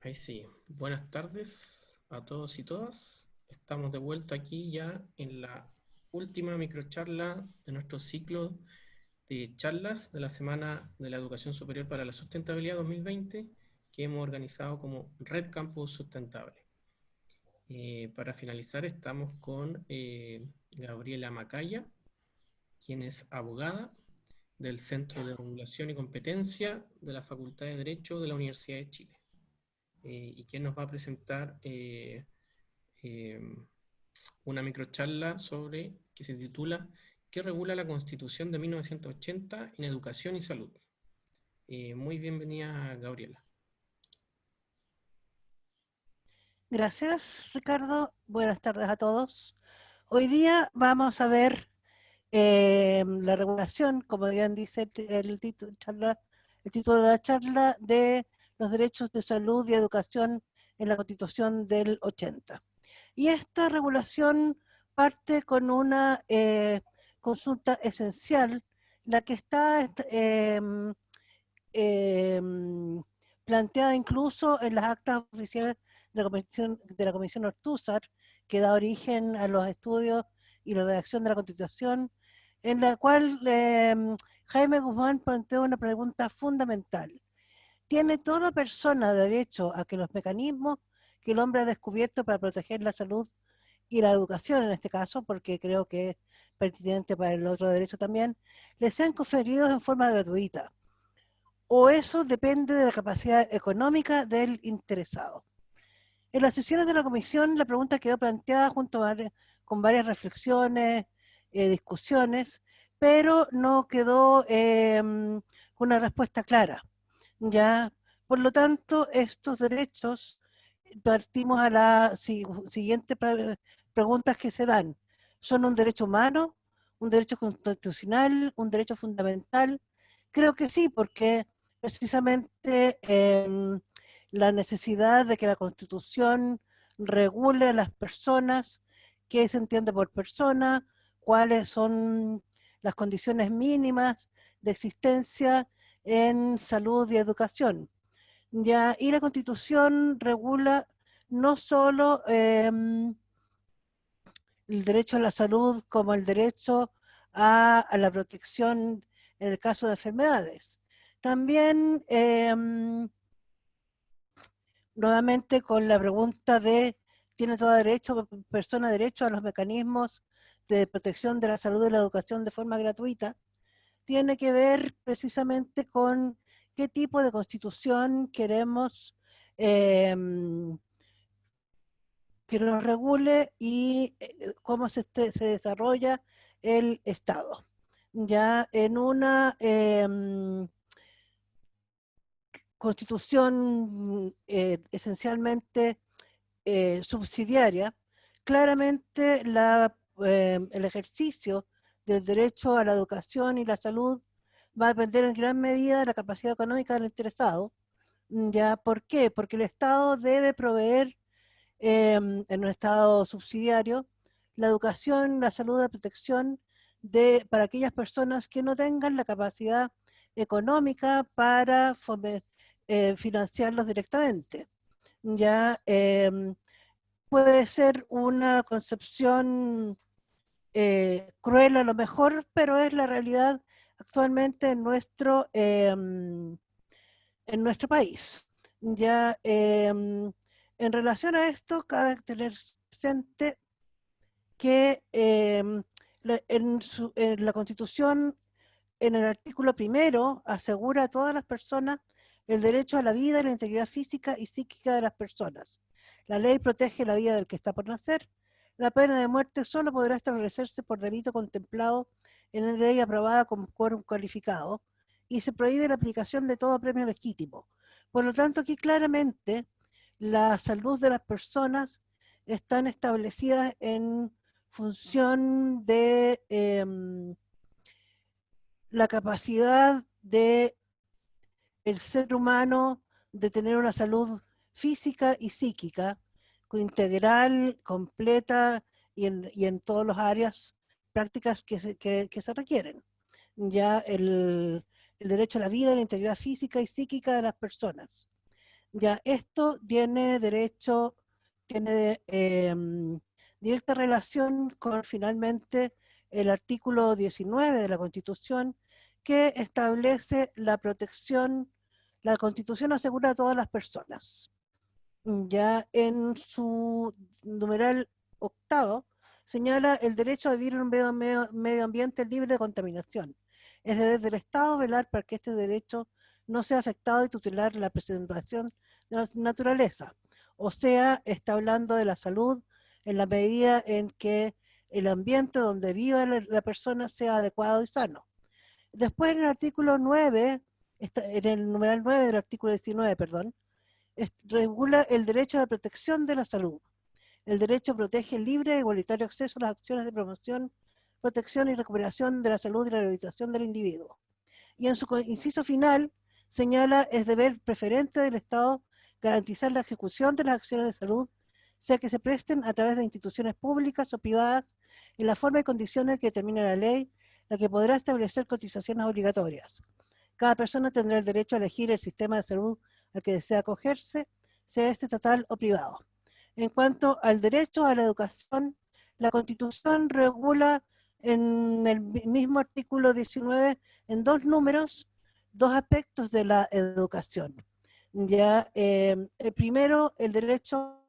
Ahí sí. Buenas tardes a todos y todas. Estamos de vuelta aquí ya en la última microcharla de nuestro ciclo de charlas de la Semana de la Educación Superior para la Sustentabilidad 2020 que hemos organizado como Red Campus Sustentable. Para finalizar estamos con Gabriela Macaya, quien es abogada del Centro de Regulación y Competencia de la Facultad de Derecho de la Universidad de Chile. Y quien nos va a presentar eh, una microcharla sobre que se titula ¿Qué regula la Constitución de 1980 en educación y salud? Muy bienvenida, Gabriela. Gracias, Ricardo. Buenas tardes a todos. Hoy día vamos a ver la regulación, como bien dice el título de la charla, de los derechos de salud y educación en la Constitución del 80. Y esta regulación parte con una consulta esencial, la que está em, planteada incluso en las actas oficiales de la Comisión Ortúzar, que da origen a los estudios y la redacción de la Constitución, en la cual Jaime Guzmán planteó una pregunta fundamental. ¿Tiene toda persona derecho a que los mecanismos que el hombre ha descubierto para proteger la salud y la educación en este caso, porque creo que es pertinente para el otro derecho también, les sean conferidos en forma gratuita? ¿O eso depende de la capacidad económica del interesado? En las sesiones de la comisión la pregunta quedó planteada con varias reflexiones, discusiones, pero no quedó una respuesta clara. ¿Ya? Por lo tanto, estos derechos, partimos a las siguientes preguntas que se dan. ¿Son un derecho humano, un derecho constitucional, un derecho fundamental? Creo que sí, porque precisamente la necesidad de que la Constitución regule a las personas, qué se entiende por persona, cuáles son las condiciones mínimas de existencia en salud y educación. Ya, y la Constitución regula no solo el derecho a la salud como el derecho a la protección en el caso de enfermedades. También, nuevamente, con la pregunta de, ¿tiene toda persona derecho a los mecanismos de protección de la salud y la educación de forma gratuita? Tiene que ver precisamente con qué tipo de constitución queremos eh, que nos regule y cómo se desarrolla el Estado. Ya en una constitución esencialmente subsidiaria, claramente el ejercicio del derecho a la educación y la salud va a depender en gran medida de la capacidad económica del interesado. ¿Ya? ¿Por qué? Porque el Estado debe proveer en un Estado subsidiario la educación, la salud, la protección para aquellas personas que no tengan la capacidad económica para financiarlos directamente. Ya puede ser una concepción cruel a lo mejor, pero es la realidad actualmente en nuestro país. Ya en relación a esto, cabe tener presente que en la Constitución, en el artículo primero, asegura a todas las personas el derecho a la vida y la integridad física y psíquica de las personas. La ley protege la vida del que está por nacer. La pena de muerte solo podrá establecerse por delito contemplado en la ley aprobada con quórum calificado y se prohíbe la aplicación de todo premio legítimo. Por lo tanto, aquí claramente la salud de las personas están establecidas en función de la capacidad de el ser humano de tener una salud física y psíquica integral, completa y en todas las áreas prácticas que se requieren. Ya el derecho a la vida, la integridad física y psíquica de las personas. Ya esto tiene derecho, tiene directa relación con finalmente el artículo 19 de la Constitución, que establece la protección. La Constitución asegura a todas las personas. Ya en su numeral octavo señala el derecho a vivir en un medio ambiente libre de contaminación. Es deber del Estado velar para que este derecho no sea afectado y tutelar la preservación de la naturaleza. O sea, está hablando de la salud en la medida en que el ambiente donde viva la persona sea adecuado y sano. Después en el artículo 9, en el numeral 9 del artículo 19, perdón, regula el derecho a la protección de la salud. El derecho protege el libre e igualitario acceso a las acciones de promoción, protección y recuperación de la salud y la rehabilitación del individuo. Y en su inciso final señala es deber preferente del Estado garantizar la ejecución de las acciones de salud, sea que se presten a través de instituciones públicas o privadas, en la forma y condiciones que determine la ley, la que podrá establecer cotizaciones obligatorias. Cada persona tendrá el derecho a elegir el sistema de salud al que desea acogerse, sea este estatal o privado. En cuanto al derecho a la educación, la Constitución regula en el mismo artículo 19, en dos números, dos aspectos de la educación. Ya, el primero, el derecho,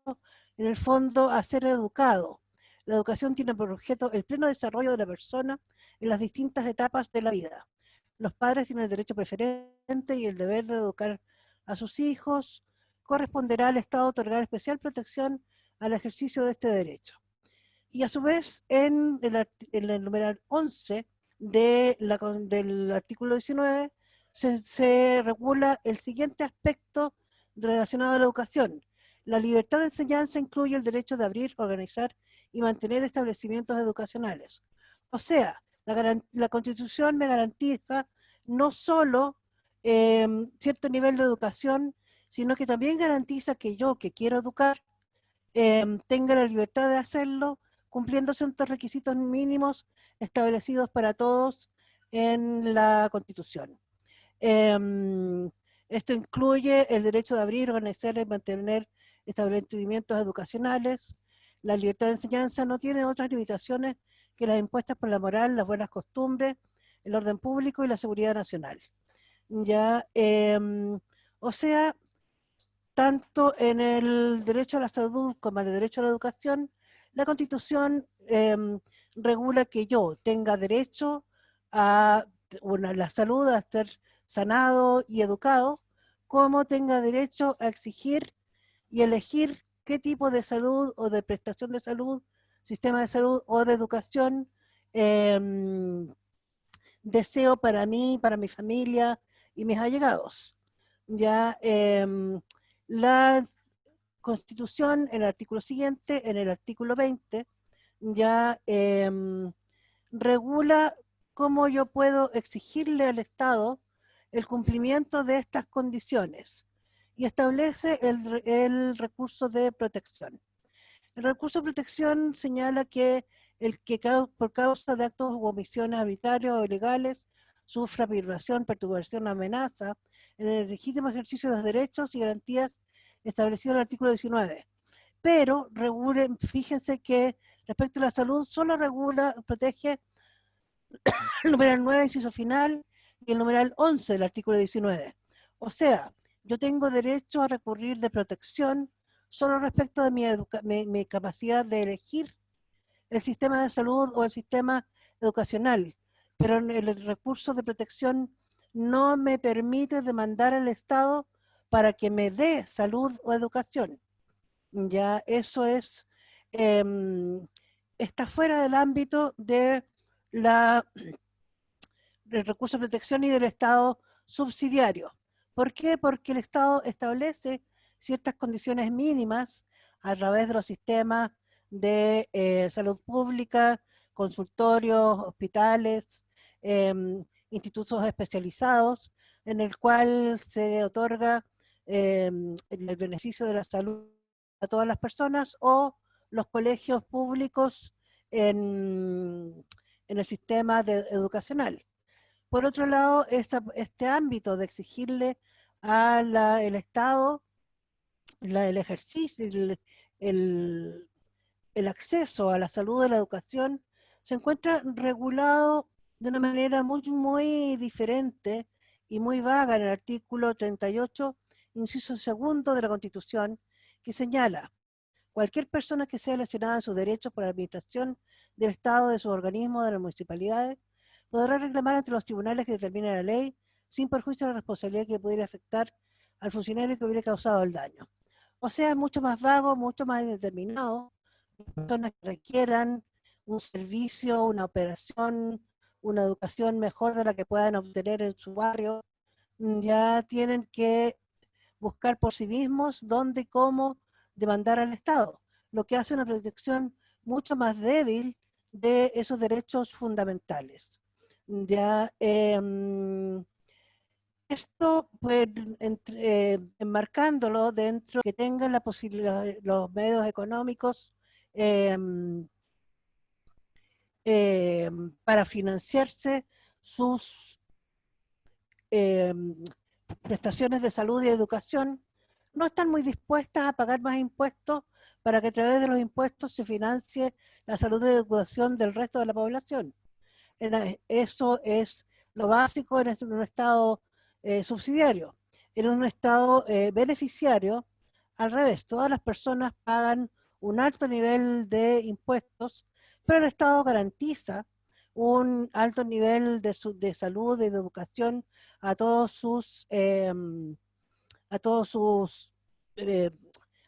en el fondo, a ser educado. La educación tiene por objeto el pleno desarrollo de la persona en las distintas etapas de la vida. Los padres tienen el derecho preferente y el deber de educar a sus hijos. Corresponderá al Estado otorgar especial protección al ejercicio de este derecho. Y a su vez, en el numeral 11 del artículo 19, se regula el siguiente aspecto relacionado a la educación. La libertad de enseñanza incluye el derecho de abrir, organizar y mantener establecimientos educacionales. O sea, la Constitución me garantiza no solo cierto nivel de educación, sino que también garantiza que yo, que quiero educar, tenga la libertad de hacerlo cumpliendo ciertos requisitos mínimos establecidos para todos en la Constitución. Esto incluye el derecho de abrir, organizar y mantener establecimientos educacionales. La libertad de enseñanza no tiene otras limitaciones que las impuestas por la moral, las buenas costumbres, el orden público y la seguridad nacional. Ya, o sea, tanto en el derecho a la salud como en el derecho a la educación, la Constitución regula que yo tenga derecho a la salud, a ser sanado y educado, como tenga derecho a exigir y elegir qué tipo de salud o de prestación de salud, sistema de salud o de educación deseo para mí, para mi familia y mis allegados. Ya, la Constitución, en el artículo siguiente, en el artículo 20, ya regula cómo yo puedo exigirle al Estado el cumplimiento de estas condiciones y establece el recurso de protección. El recurso de protección señala que el que por causa de actos u omisiones arbitrarios o ilegales sufra violación, perturbación o amenaza en el legítimo ejercicio de los derechos y garantías establecidos en el artículo 19. Pero fíjense que respecto a la salud solo protege el numeral 9, inciso final, y el numeral 11 del artículo 19. O sea, yo tengo derecho a recurrir de protección solo respecto de mi capacidad de elegir el sistema de salud o el sistema educacional, pero el recurso de protección no me permite demandar al Estado para que me dé salud o educación. Ya eso eh, está fuera del ámbito de la del recurso de protección y del Estado subsidiario. ¿Por qué? Porque el Estado establece ciertas condiciones mínimas a través de los sistemas de salud pública, consultorios, hospitales, eh, institutos especializados, en el cual se otorga el beneficio de la salud a todas las personas, o los colegios públicos en el sistema educacional. Por otro lado, este ámbito de exigirle al Estado el ejercicio, el, el acceso a la salud y a la educación se encuentra regulado de una manera muy diferente y muy vaga en el artículo 38, inciso segundo de la Constitución, que señala: cualquier persona que sea lesionada en sus derechos por la administración del Estado, de sus organismos, de las municipalidades, podrá reclamar ante los tribunales que determine la ley, sin perjuicio de la responsabilidad que pudiera afectar al funcionario que hubiera causado el daño. O sea, es mucho más vago, mucho más indeterminado. Personas que requieran un servicio, una operación, una educación mejor de la que puedan obtener en su barrio, ya tienen que buscar por sí mismos dónde y cómo demandar al Estado, lo que hace una protección mucho más débil de esos derechos fundamentales. Ya, esto, pues, enmarcándolo dentro que tengan la posibilidad, los medios económicos eh, para financiarse sus eh, prestaciones de salud y educación, no están muy dispuestas a pagar más impuestos para que a través de los impuestos se financie la salud y educación del resto de la población. Eso es lo básico en un estado subsidiario. En un estado beneficiario, al revés, todas las personas pagan un alto nivel de impuestos, pero el Estado garantiza un alto nivel de salud y de educación a todos sus eh,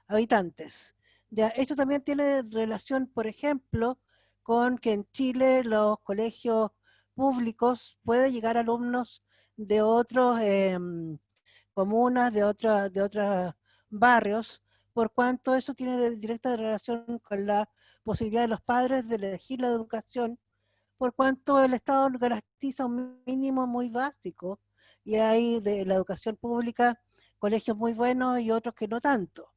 habitantes. Ya, esto también tiene relación, por ejemplo, con que en Chile los colegios públicos pueden llegar alumnos de otros comunas, de otros barrios, por cuanto eso tiene directa relación con la posibilidad de los padres de elegir la educación, por cuanto el Estado garantiza un mínimo muy básico y hay de la educación pública colegios muy buenos y otros que no tanto.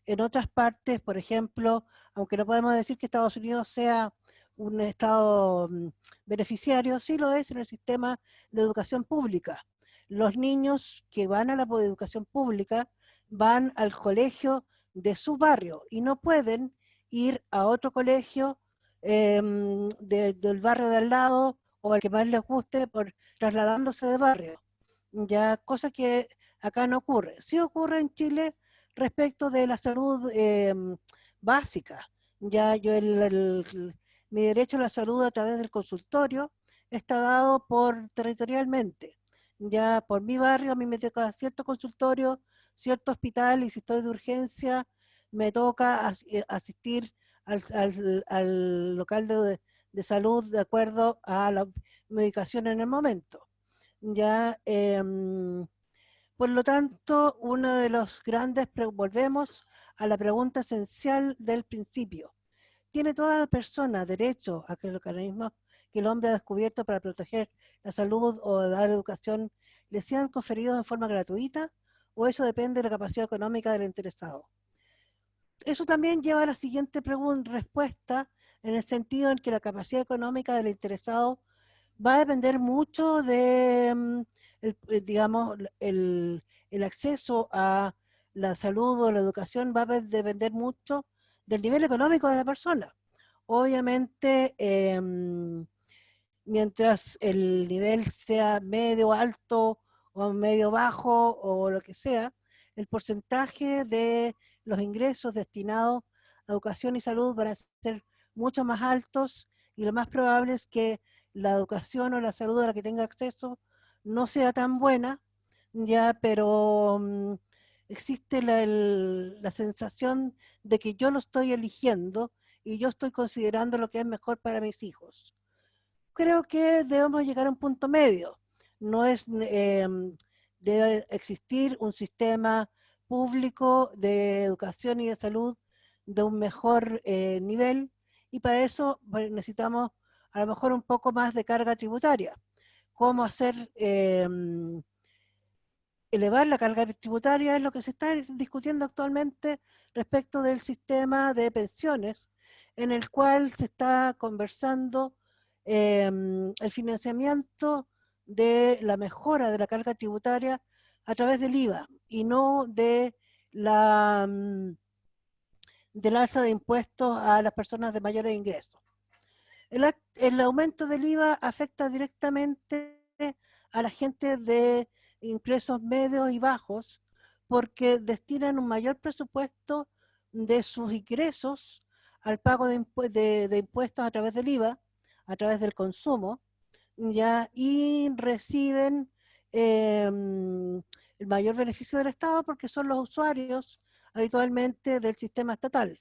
En otras partes, por ejemplo, aunque no podemos decir que Estados Unidos sea un estado beneficiario, sí lo es en el sistema de educación pública. Los niños que van a la educación pública van al colegio de su barrio y no pueden ir a otro colegio del barrio de al lado o al que más les guste por trasladándose de barrio. Ya, cosa que acá no ocurre. Sí ocurre en Chile respecto de la salud básica. Ya yo mi derecho a la salud a través del consultorio está dado por territorialmente. Ya por mi barrio a mí me toca cierto consultorio, cierto hospital y si estoy de urgencia me toca asistir al local de salud de acuerdo a la medicación en el momento. Ya, por lo tanto, uno de los grandes, volvemos a la pregunta esencial del principio. ¿Tiene toda persona derecho a que los organismos que el hombre ha descubierto para proteger la salud o dar educación le sean conferidos de forma gratuita? ¿O eso depende de la capacidad económica del interesado? Eso también lleva a la siguiente respuesta, en el sentido en que la capacidad económica del interesado va a depender mucho de, digamos, el acceso a la salud o la educación va a depender mucho del nivel económico de la persona. Obviamente, mientras el nivel sea medio alto o medio bajo o lo que sea, el porcentaje de los ingresos destinados a educación y salud van a ser mucho más altos y lo más probable es que la educación o la salud a la que tenga acceso no sea tan buena, ya, pero existe la sensación de que yo lo estoy eligiendo y yo estoy considerando lo que es mejor para mis hijos. Creo que debemos llegar a un punto medio. No es, debe existir un sistema público de educación y de salud de un mejor nivel y para eso necesitamos a lo mejor un poco más de carga tributaria. ¿Cómo hacer elevar la carga tributaria? Es lo que se está discutiendo actualmente respecto del sistema de pensiones, en el cual se está conversando el financiamiento de la mejora de la carga tributaria a través del IVA y no de la, del alza de impuestos a las personas de mayores ingresos. El aumento del IVA afecta directamente a la gente de ingresos medios y bajos porque destinan un mayor presupuesto de sus ingresos al pago de impuestos a través del IVA, a través del consumo, ya, y reciben el mayor beneficio del Estado porque son los usuarios habitualmente del sistema estatal.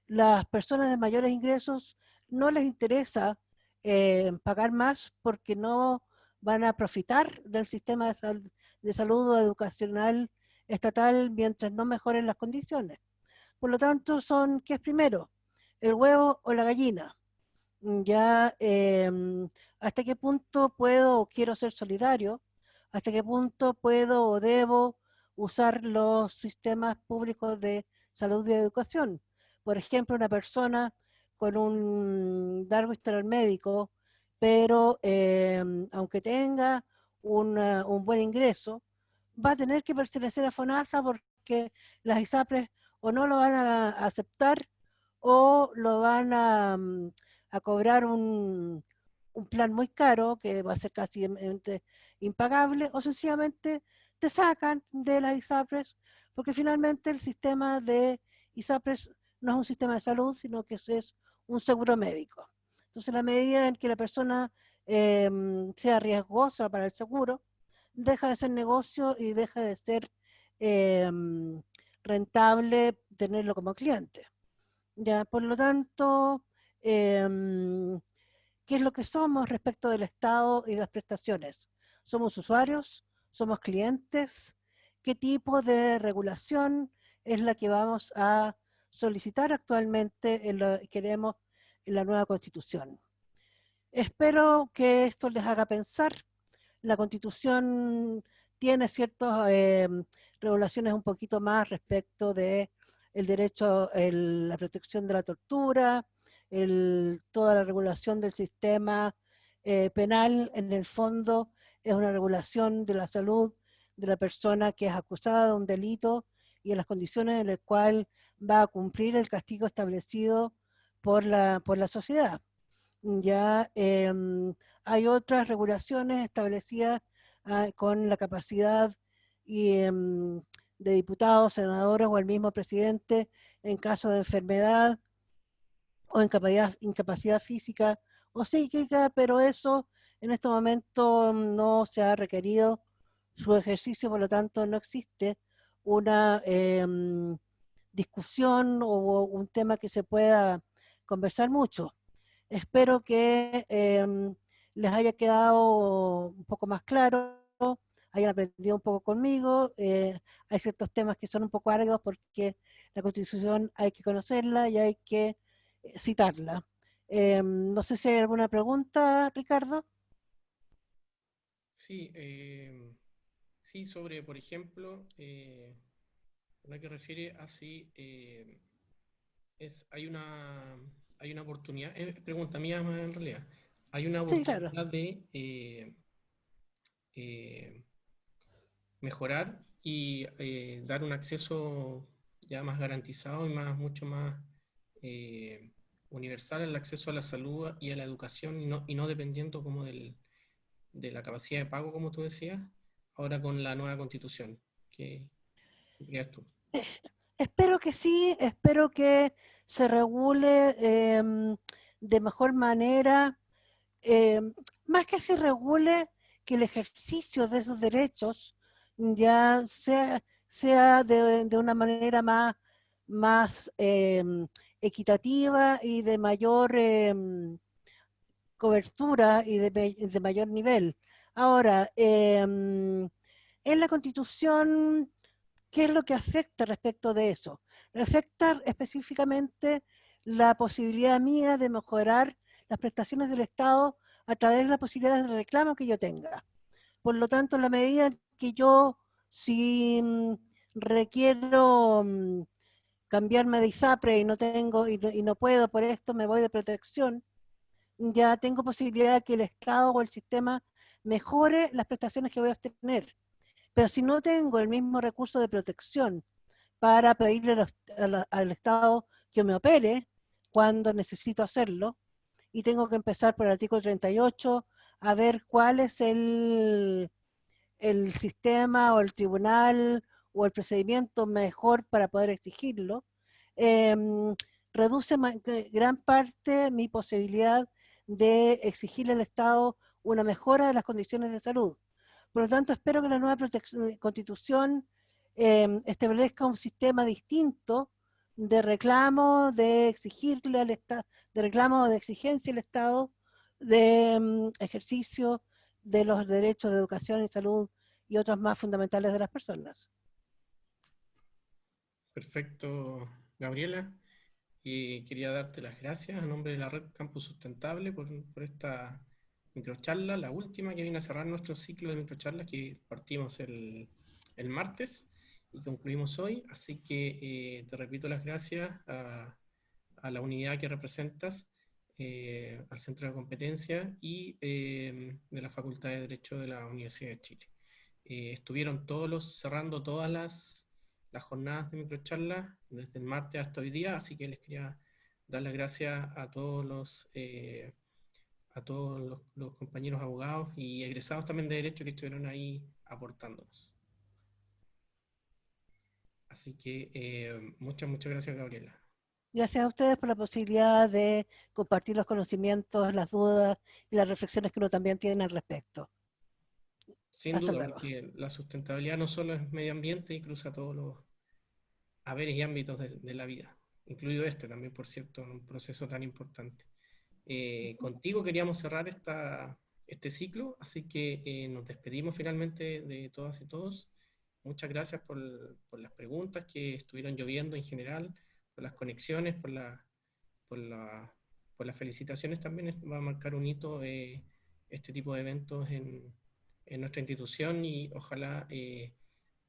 Las personas de mayores ingresos no les interesa pagar más porque no van a profitar del sistema de salud educacional estatal mientras no mejoren las condiciones. Por lo tanto, ¿qué es primero? ¿El huevo o la gallina? Ya, ¿hasta qué punto puedo o quiero ser solidario? ¿Hasta qué punto puedo o debo usar los sistemas públicos de salud y educación? Por ejemplo, una persona con un dar historial médico, pero aunque tenga un buen ingreso, va a tener que pertenecer a FONASA porque las ISAPRES o no lo van a aceptar o lo van a cobrar un plan muy caro que va a ser casi impagable, o sencillamente te sacan de las ISAPRES porque finalmente el sistema de ISAPRES no es un sistema de salud, sino que es un seguro médico. Entonces, la medida en que la persona sea riesgosa para el seguro, deja de ser negocio y deja de ser eh, rentable tenerlo como cliente. Ya, por lo tanto, ¿qué es lo que somos respecto del Estado y las prestaciones? ¿Somos usuarios? ¿Somos clientes? ¿Qué tipo de regulación es la que vamos a solicitar actualmente queremos en la nueva Constitución? Espero que esto les haga pensar. La Constitución tiene ciertas regulaciones un poquito más respecto de el derecho, la protección de la tortura, toda la regulación del sistema penal, en el fondo es una regulación de la salud de la persona que es acusada de un delito y en las condiciones en las cuales va a cumplir el castigo establecido por la sociedad. Ya hay otras regulaciones establecidas con la capacidad y, de diputados, senadores o el mismo presidente en caso de enfermedad o incapacidad física o psíquica, pero eso en este momento no se ha requerido su ejercicio, por lo tanto no existe una discusión o un tema que se pueda conversar mucho. Espero que les haya quedado un poco más claro, hayan aprendido un poco conmigo. Hay ciertos temas que son un poco áridos porque la Constitución hay que conocerla y hay que citarla. No sé si hay alguna pregunta, Ricardo. Sí, sí, sobre, por ejemplo, la que refiere a si hay una oportunidad, pregunta mía más en realidad, hay una Sí, claro. oportunidad de eh, mejorar y dar un acceso ya más garantizado y mucho más eh, universal al acceso a la salud y a la educación y no dependiendo como de la capacidad de pago, como tú decías, ahora con la nueva constitución. ¿Qué creas tú? Espero que sí, espero que se regule de mejor manera, eh, más que se regule, que el ejercicio de esos derechos ya sea de una manera más equitativa y de mayor cobertura y de mayor nivel. Ahora, en la Constitución, ¿qué es lo que afecta respecto de eso? Afecta específicamente la posibilidad mía de mejorar las prestaciones del Estado a través de las posibilidades de reclamo que yo tenga. Por lo tanto, en la medida en que yo, si requiero cambiarme de ISAPRE y no tengo y no puedo por esto, me voy de protección, ya tengo posibilidad de que el Estado o el sistema mejore las prestaciones que voy a obtener. Pero si no tengo el mismo recurso de protección para pedirle al Estado que me opere cuando necesito hacerlo, y tengo que empezar por el artículo 38 a ver cuál es el sistema o el tribunal o el procedimiento mejor para poder exigirlo. Eh, Reduce gran parte mi posibilidad de exigirle al Estado una mejora de las condiciones de salud. Por lo tanto, espero que la nueva constitución establezca un sistema distinto de reclamo, de exigirle al Estado, de reclamo, de exigencia al Estado, de ejercicio de los derechos de educación y salud y otros más fundamentales de las personas. Perfecto, Gabriela. Y quería darte las gracias a nombre de la Red Campus Sustentable por esta microcharla, la última que viene a cerrar nuestro ciclo de microcharlas que partimos el martes y concluimos hoy. Así que te repito las gracias a la unidad que representas, al Centro de Competencia y de la Facultad de Derecho de la Universidad de Chile. Estuvieron cerrando todas las jornadas de microcharla desde el martes hasta hoy día, así que les quería dar las gracias a todos los compañeros abogados y egresados también de Derecho que estuvieron ahí aportándonos. Así que muchas gracias, Gabriela. Gracias a ustedes por la posibilidad de compartir los conocimientos, las dudas y las reflexiones que uno también tiene al respecto. Sin Hasta duda, luego. porque la sustentabilidad no solo es medio ambiente y cruza todos los haberes y ámbitos de la vida, incluido este también, por cierto, en un proceso tan importante. Contigo queríamos cerrar este ciclo, así que nos despedimos finalmente de todas y todos. Muchas gracias por las preguntas que estuvieron lloviendo en general, por las conexiones, por la- por las felicitaciones también. Va a marcar un hito este tipo de eventos en nuestra institución y ojalá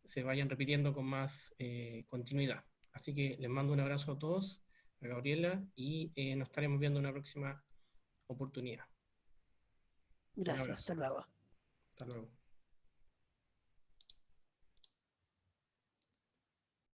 se vayan repitiendo con más continuidad. Así que les mando un abrazo a todos, a Gabriela, y nos estaremos viendo en una próxima oportunidad. Un Gracias. abrazo. Hasta luego. Hasta luego.